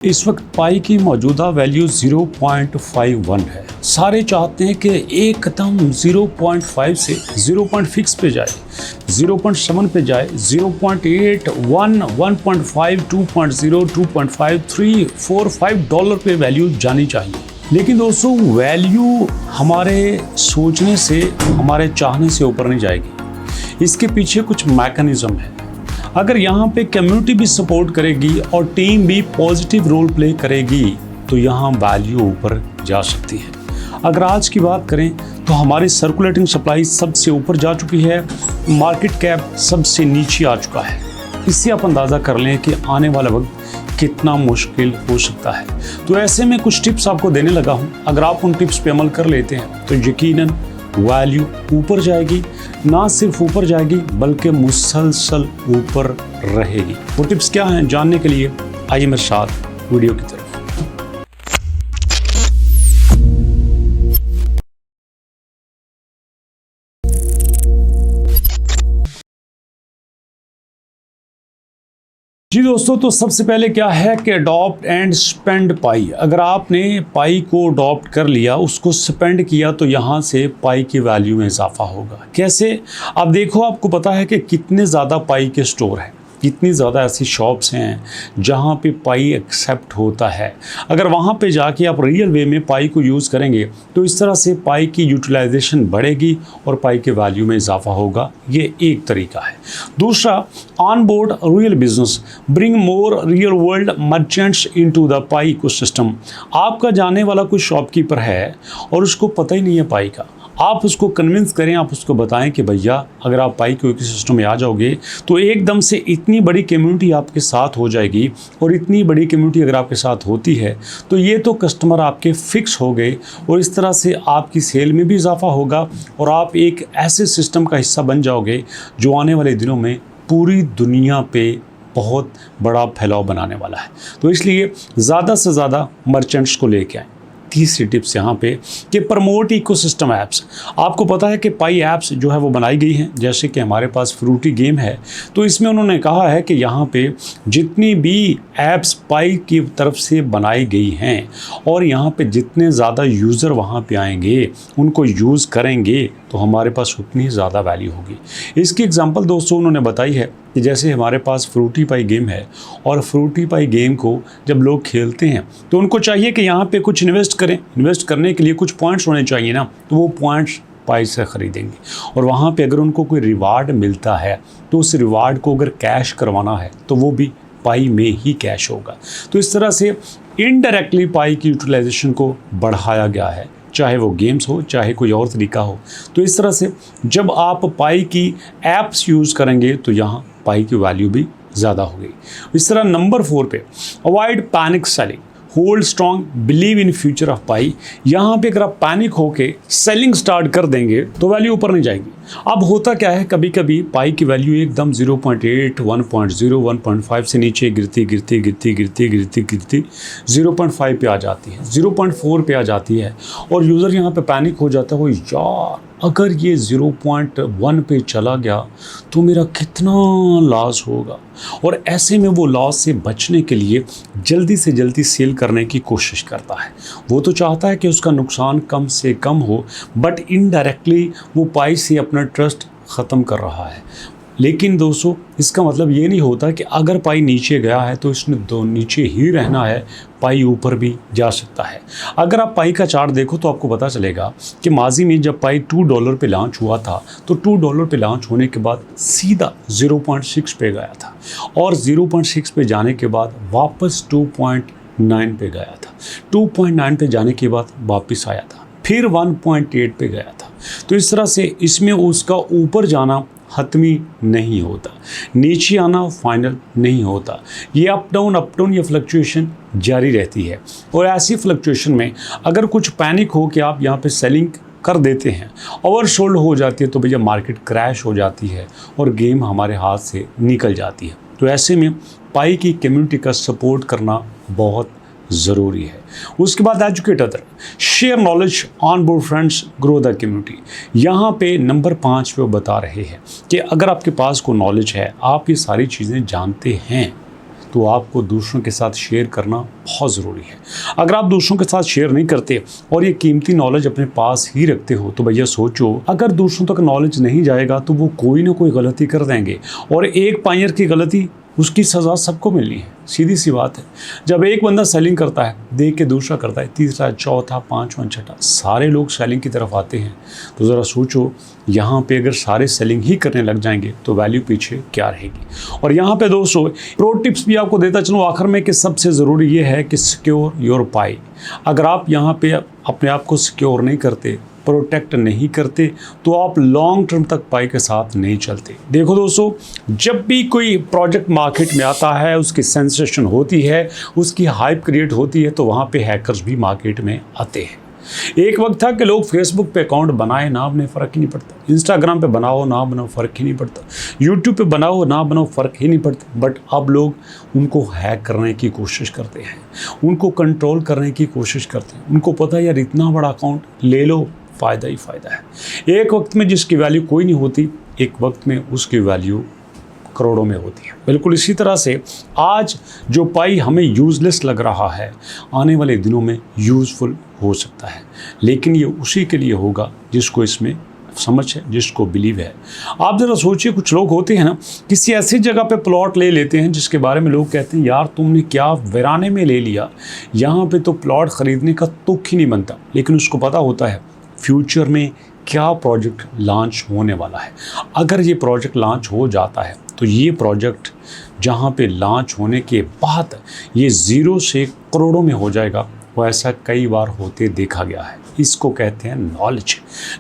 इस वक्त पाई की मौजूदा वैल्यू 0.51 है। सारे चाहते हैं कि एकदम 0.5 से 0.6 पे जाए, 0.7 पे जाए, 0.8, 1, 1.5, 2.0, 2.5, 3, 4, $5 पे वैल्यू जानी चाहिए। लेकिन दोस्तों वैल्यू हमारे सोचने से, हमारे चाहने से ऊपर नहीं जाएगी। इसके पीछे कुछ मैकेनिज्म है। अगर यहाँ पे कम्युनिटी भी सपोर्ट करेगी और टीम भी पॉजिटिव रोल प्ले करेगी तो यहाँ वैल्यू ऊपर जा सकती है। अगर आज की बात करें तो हमारी सर्कुलेटिंग सप्लाई सबसे ऊपर जा चुकी है, मार्केट कैप सबसे नीचे आ चुका है। इससे आप अंदाज़ा कर लें कि आने वाला वक्त कितना मुश्किल हो सकता है। तो ऐसे में कुछ टिप्स आपको देने लगा हूँ। अगर आप उन टिप्स पे अमल कर लेते हैं तो यकीनन वैल्यू ऊपर जाएगी, ना सिर्फ ऊपर जाएगी बल्कि मुसलसल ऊपर रहेगी। वो टिप्स क्या हैं जानने के लिए आइए मेरे साथ वीडियो की तरफ। जी दोस्तों, तो सबसे पहले क्या है कि अडॉप्ट एंड स्पेंड पाई। अगर आपने पाई को अडॉप्ट कर लिया, उसको स्पेंड किया तो यहाँ से पाई की वैल्यू में इजाफा होगा। कैसे? अब देखो, आपको पता है कि कितने ज़्यादा पाई के स्टोर हैं, कितनी ज़्यादा ऐसी शॉप्स हैं जहाँ पे पाई एक्सेप्ट होता है। अगर वहाँ पे जाके आप रियल वे में पाई को यूज़ करेंगे तो इस तरह से पाई की यूटिलाइजेशन बढ़ेगी और पाई के वैल्यू में इजाफा होगा। ये एक तरीका है। दूसरा, on board real business, bring more real world merchants into the pi ecosystem. आपका जाने वाला कोई शॉपकीपर है और उसको पता ही नहीं है पाई का, आप उसको कन्विंस करें, आप उसको बताएं कि भैया अगर आप पाई के इकोसिस्टम में आ जाओगे तो एकदम से इतनी बड़ी कम्युनिटी आपके साथ हो जाएगी। और इतनी बड़ी कम्युनिटी अगर आपके साथ होती है तो ये तो कस्टमर आपके फिक्स हो गए और इस तरह से आपकी सेल में भी इजाफा होगा और आप एक ऐसे सिस्टम का हिस्सा बन जाओगे जो आने वाले दिनों में पूरी दुनिया पे बहुत बड़ा फैलाव बनाने वाला है। तो इसलिए ज़्यादा से ज़्यादा मर्चेंट्स को लेके आएँ। तीसरी टिप्स यहाँ पे कि प्रमोट इकोसिस्टम ऐप्स। आपको पता है कि पाई ऐप्स जो है वो बनाई गई हैं। जैसे कि हमारे पास फ्रूटी गेम है तो इसमें उन्होंने कहा है कि यहाँ पे जितनी भी ऐप्स पाई की तरफ से बनाई गई हैं और यहाँ पे जितने ज़्यादा यूज़र वहाँ पे आएंगे, उनको यूज़ करेंगे तो हमारे पास उतनी ज़्यादा वैल्यू होगी। इसकी एग्जांपल दोस्तों उन्होंने बताई है कि जैसे हमारे पास फ्रूटी पाई गेम है और फ्रूटी पाई गेम को जब लोग खेलते हैं तो उनको चाहिए कि यहाँ पे कुछ इन्वेस्ट करें। इन्वेस्ट करने के लिए कुछ पॉइंट्स होने चाहिए ना, तो वो पॉइंट्स पाई से ख़रीदेंगे और वहाँ पे अगर उनको कोई रिवार्ड मिलता है तो उस रिवार्ड को अगर कैश करवाना है तो वो भी पाई में ही कैश होगा। तो इस तरह से इनडायरेक्टली पाई की यूटिलाइजेशन को बढ़ाया गया है, चाहे वो गेम्स हो चाहे कोई और तरीका हो। तो इस तरह से जब आप पाई की ऐप्स यूज़ करेंगे तो यहाँ पाई की वैल्यू भी ज़्यादा होगी। इस तरह नंबर 4 पे avoid panic selling, hold strong, believe in future of Pi. यहाँ पे अगर आप पैनिक होके सेलिंग स्टार्ट कर देंगे तो वैल्यू ऊपर नहीं जाएगी। अब होता क्या है, कभी कभी पाई की वैल्यू एकदम 0.8, 1.0, 1.5 से नीचे गिरती 0.5 पे आ जाती है, 0.4 पे आ जाती है और यूज़र यहाँ पे पैनिक हो जाता है, वो यार अगर ये 0.1 पे चला गया तो मेरा कितना लॉस होगा। और ऐसे में वो लॉस से बचने के लिए जल्दी से जल्दी सेल करने की कोशिश करता है। वो तो चाहता है कि उसका नुकसान कम से कम हो, बट इनडायरेक्टली वो पाई से अपना ट्रस्ट ख़त्म कर रहा है। लेकिन दोस्तों इसका मतलब ये नहीं होता कि अगर पाई नीचे गया है तो इसने नीचे ही रहना है, पाई ऊपर भी जा सकता है। अगर आप पाई का चार्ट देखो तो आपको पता चलेगा कि माजी में जब पाई $2 पे लॉन्च हुआ था तो $2 पे लॉन्च होने के बाद सीधा 0.6 पे गया था और 0.6 पे जाने के बाद वापस 2.9 पे गया था, 2.9 पे जाने के बाद वापस आया था, फिर 1.8 पे गया था। तो इस तरह से इसमें उसका ऊपर जाना हतमी नहीं होता, नीचे आना फाइनल नहीं होता। ये अप डाउन ये फ्लक्चुएशन जारी रहती है। और ऐसी फ्लक्चुएशन में अगर कुछ पैनिक हो कि आप यहाँ पे सेलिंग कर देते हैं, ओवरसोल्ड हो जाती है, तो भैया मार्केट क्रैश हो जाती है और गेम हमारे हाथ से निकल जाती है। तो ऐसे में पाई की कम्युनिटी का सपोर्ट करना बहुत ज़रूरी है। उसके बाद educate other, share knowledge, on board friends, grow the community. यहाँ पे नंबर 5 पे वो बता रहे हैं कि अगर आपके पास कोई नॉलेज है, आप ये सारी चीज़ें जानते हैं तो आपको दूसरों के साथ शेयर करना बहुत ज़रूरी है। अगर आप दूसरों के साथ शेयर नहीं करते और ये कीमती नॉलेज अपने पास ही रखते हो तो भैया सोचो, अगर दूसरों तक नॉलेज नहीं जाएगा तो वो कोई ना कोई गलती कर देंगे और एक पाइयर की गलती उसकी सज़ा सबको मिलनी है। सीधी सी बात है। जब एक बंदा सेलिंग करता है, देख के दूसरा करता है, तीसरा, चौथा, पांचवा, छठा, सारे लोग सेलिंग की तरफ आते हैं। तो ज़रा सोचो, यहाँ पे अगर सारे सेलिंग ही करने लग जाएंगे तो वैल्यू पीछे क्या रहेगी। और यहाँ पे दोस्तों प्रो टिप्स भी आपको देता चलूँ आखिर में कि सबसे ज़रूरी ये है कि सिक्योर योर पाई। अगर आप यहाँ पे अपने आप को सिक्योर नहीं करते, प्रोटेक्ट नहीं करते, तो आप लॉन्ग टर्म तक पाई के साथ नहीं चलते। देखो दोस्तों, जब भी कोई प्रोजेक्ट मार्केट में आता है, उसकी सेंसेशन होती है, उसकी हाइप क्रिएट होती है, तो वहाँ पे हैकर्स भी मार्केट में आते हैं। एक वक्त था कि लोग फेसबुक पे अकाउंट बनाए ना बनाए फ़र्क ही नहीं पड़ता, इंस्टाग्राम पे बनाओ ना बनाओ फ़र्क ही नहीं पड़ता, यूट्यूब पे बनाओ ना बनाओ फ़र्क ही नहीं पड़ता। बट अब लोग उनको हैक करने की कोशिश करते हैं, उनको कंट्रोल करने की कोशिश करते हैं। उनको पता है यार इतना बड़ा अकाउंट ले लो, फ़ायदा ही फ़ायदा है। एक वक्त में जिसकी वैल्यू कोई नहीं होती, एक वक्त में उसकी वैल्यू करोड़ों में होती है। बिल्कुल इसी तरह से आज जो पाई हमें यूज़लेस लग रहा है, आने वाले दिनों में यूज़फुल हो सकता है। लेकिन ये उसी के लिए होगा जिसको इसमें समझ है, जिसको बिलीव है। आप ज़रा सोचिए, कुछ लोग होते हैं ना, किसी ऐसी जगह पे प्लॉट ले लेते हैं जिसके बारे में लोग कहते हैं यार तुमने क्या वीराने में ले लिया, यहाँ पे तो प्लॉट ख़रीदने का तुक ही नहीं बनता। लेकिन उसको पता होता है फ्यूचर में क्या प्रोजेक्ट लॉन्च होने वाला है। अगर ये प्रोजेक्ट लॉन्च हो जाता है तो ये प्रोजेक्ट जहाँ पे लॉन्च होने के बाद ये ज़ीरो से करोड़ों में हो जाएगा। वो ऐसा कई बार होते देखा गया है। इसको कहते हैं नॉलेज।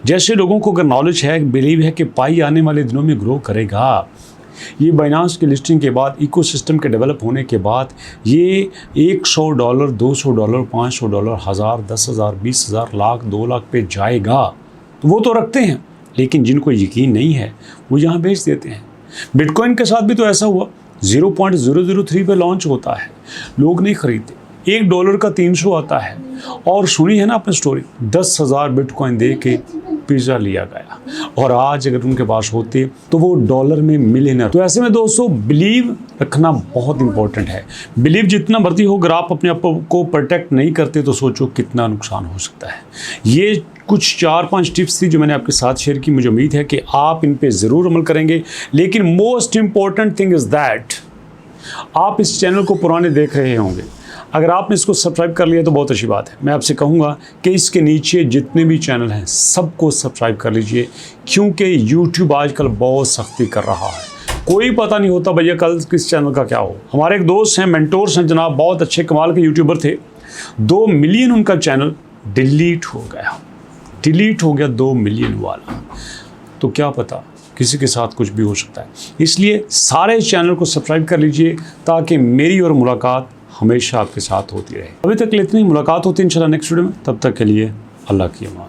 जैसे लोगों को अगर नॉलेज है, बिलीव है कि पाई आने वाले दिनों में ग्रो करेगा, ये बाइनांस की लिस्टिंग के बाद, इकोसिस्टम के डेवलप होने के बाद ये $100, $200, $500, 1000, 10,000, 20,000, लाख, 2 लाख पे जाएगा, तो वो तो रखते हैं। लेकिन जिनको यकीन नहीं है वो यहाँ बेच देते हैं। बिटकॉइन के साथ भी तो ऐसा हुआ, 0.003 पे लॉन्च होता है, लोग नहीं खरीदते। $1 का 300 आता है। और सुनी है ना आपने स्टोरी, 10,000 बिटकॉइन दे के पिज़्ज़ा लिया गया, और आज अगर उनके पास होते तो वो डॉलर में मिलियनर। तो ऐसे में दोस्तों बिलीव रखना बहुत इंपॉर्टेंट है। बिलीव जितना भर्ती हो, अगर आप अपने आप को प्रोटेक्ट नहीं करते तो सोचो कितना नुकसान हो सकता है। ये कुछ 4-5 टिप्स थी जो मैंने आपके साथ शेयर की। मुझे उम्मीद है कि आप इन पे ज़रूर अमल करेंगे। लेकिन most important thing is that आप इस चैनल को पुराने देख रहे होंगे, अगर आपने इसको सब्सक्राइब कर लिया तो बहुत अच्छी बात है। मैं आपसे कहूँगा कि इसके नीचे जितने भी चैनल हैं सबको सब्सक्राइब कर लीजिए, क्योंकि YouTube आजकल बहुत सख्ती कर रहा है। कोई पता नहीं होता भैया कल किस चैनल का क्या हो। हमारे एक दोस्त हैं, मेंटोर्स हैं जनाब, बहुत अच्छे कमाल के यूट्यूबर थे। 2 मिलियन उनका चैनल डिलीट हो गया, 2 मिलियन वाला। तो क्या पता किसी के साथ कुछ भी हो सकता है। इसलिए सारे चैनल को सब्सक्राइब कर लीजिए ताकि मेरी और मुलाकात हमेशा आपके साथ होती रहे। अभी तक इतनी मुलाकात होती है इंशाल्लाह नेक्स्ट वीडियो में। तब तक के लिए अल्लाह की अमान।